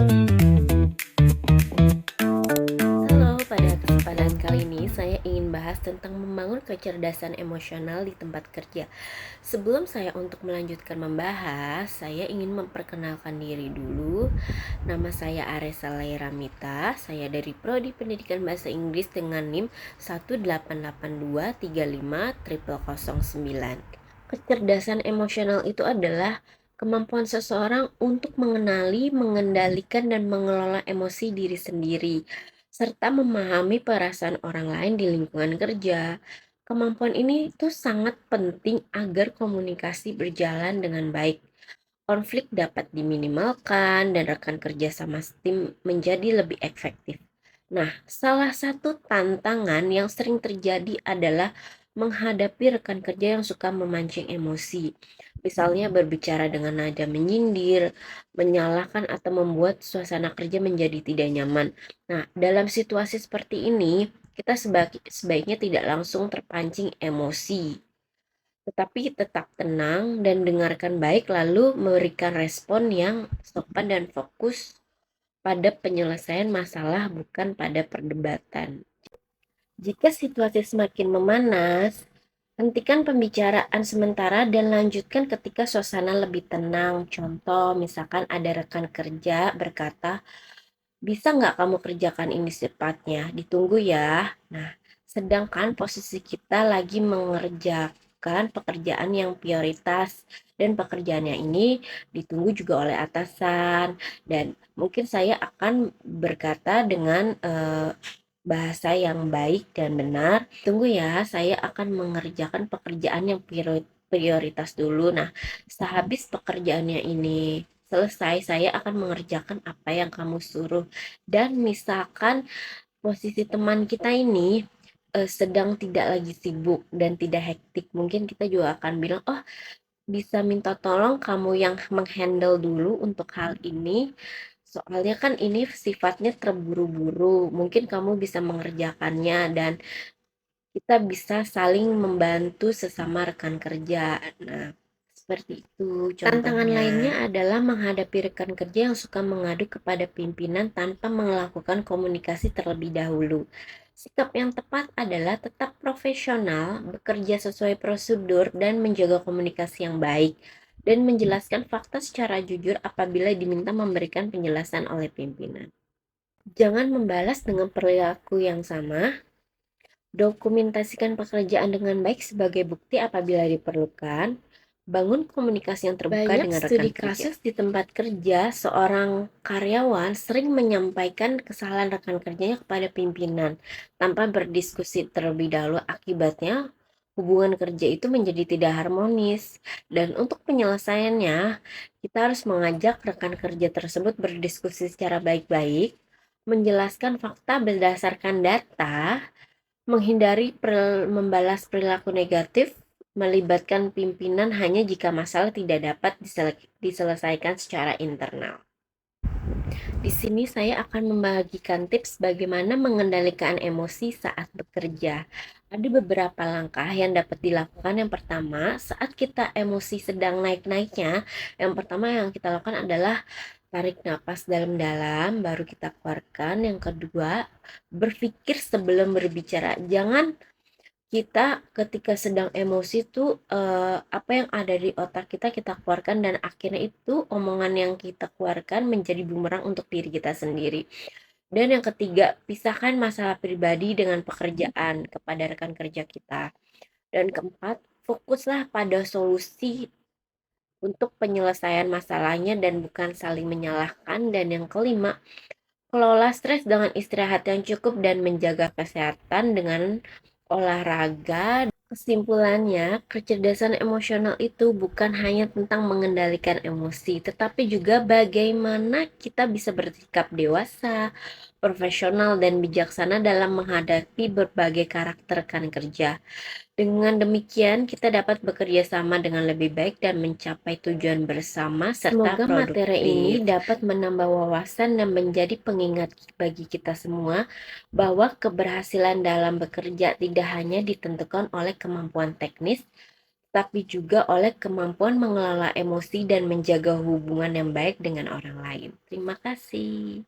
Halo, pada kesempatan kali ini saya ingin bahas tentang membangun kecerdasan emosional di tempat kerja. Sebelum saya untuk melanjutkan membahas, saya ingin memperkenalkan diri dulu. Nama saya Aresa Ramita, saya dari Prodi Pendidikan Bahasa Inggris dengan NIM 18823500009. Kecerdasan emosional itu adalah kemampuan seseorang untuk mengenali, mengendalikan, dan mengelola emosi diri sendiri, serta memahami perasaan orang lain di lingkungan kerja. Kemampuan ini tuh sangat penting agar komunikasi berjalan dengan baik, konflik dapat diminimalkan, dan rekan kerja sama tim menjadi lebih efektif. Nah, salah satu tantangan yang sering terjadi adalah menghadapi rekan kerja yang suka memancing emosi. Misalnya berbicara dengan nada menyindir, menyalahkan atau membuat suasana kerja menjadi tidak nyaman. Nah, dalam situasi seperti ini, kita sebaiknya tidak langsung terpancing emosi, tetapi tetap tenang dan dengarkan baik lalu memberikan respon yang sopan dan fokus pada penyelesaian masalah bukan pada perdebatan. Jika situasi semakin memanas, hentikan pembicaraan sementara dan lanjutkan ketika suasana lebih tenang. Contoh, misalkan ada rekan kerja berkata, bisa nggak kamu kerjakan ini secepatnya? Ditunggu ya. Nah, sedangkan posisi kita lagi mengerjakan pekerjaan yang prioritas dan pekerjaannya ini ditunggu juga oleh atasan, dan mungkin saya akan berkata dengan bahasa yang baik dan benar. Tunggu ya, saya akan mengerjakan pekerjaan yang prioritas dulu. Nah, sehabis pekerjaannya ini selesai, saya akan mengerjakan apa yang kamu suruh. Dan misalkan posisi teman kita ini sedang tidak lagi sibuk dan tidak hektik, mungkin kita juga akan bilang, oh, bisa minta tolong kamu yang menghandle dulu untuk hal ini. Soalnya kan ini sifatnya terburu-buru, mungkin kamu bisa mengerjakannya dan kita bisa saling membantu sesama rekan kerja. Nah, seperti itu contohnya. Tantangan lainnya adalah menghadapi rekan kerja yang suka mengadu kepada pimpinan tanpa melakukan komunikasi terlebih dahulu. Sikap yang tepat adalah tetap profesional, bekerja sesuai prosedur, dan menjaga komunikasi yang baik, dan menjelaskan fakta secara jujur apabila diminta memberikan penjelasan oleh pimpinan. Jangan membalas dengan perilaku yang sama. Dokumentasikan pekerjaan dengan baik sebagai bukti apabila diperlukan. Bangun komunikasi yang terbuka dengan rekan kerja. Banyak studi kasus di tempat kerja, seorang karyawan sering menyampaikan kesalahan rekan kerjanya kepada pimpinan tanpa berdiskusi terlebih dahulu. Akibatnya, hubungan kerja itu menjadi tidak harmonis. Dan untuk penyelesaiannya, kita harus mengajak rekan kerja tersebut berdiskusi secara baik-baik, menjelaskan fakta berdasarkan data, menghindari membalas perilaku negatif, melibatkan pimpinan hanya jika masalah tidak dapat diselesaikan secara internal. Di sini saya akan membagikan tips bagaimana mengendalikan emosi saat bekerja. Ada beberapa langkah yang dapat dilakukan. Yang pertama, saat kita emosi sedang naik-naiknya, yang pertama yang kita lakukan adalah tarik napas dalam-dalam, baru kita keluarkan. Yang kedua, berpikir sebelum berbicara. Jangan kita ketika sedang emosi tuh apa yang ada di otak kita keluarkan, dan akhirnya itu omongan yang kita keluarkan menjadi bumerang untuk diri kita sendiri. Dan yang ketiga, pisahkan masalah pribadi dengan pekerjaan kepada rekan kerja kita. Dan keempat, fokuslah pada solusi untuk penyelesaian masalahnya dan bukan saling menyalahkan. Dan yang kelima, kelola stres dengan istirahat yang cukup dan menjaga kesehatan dengan olahraga. Kesimpulannya, kecerdasan emosional itu bukan hanya tentang mengendalikan emosi, tetapi juga bagaimana kita bisa bersikap dewasa, profesional, dan bijaksana dalam menghadapi berbagai karakter rekan kerja. Dengan demikian, kita dapat bekerja sama dengan lebih baik dan mencapai tujuan bersama serta produktif. Semoga materi ini dapat menambah wawasan dan menjadi pengingat bagi kita semua bahwa keberhasilan dalam bekerja tidak hanya ditentukan oleh kemampuan teknis, tapi juga oleh kemampuan mengelola emosi dan menjaga hubungan yang baik dengan orang lain. Terima kasih.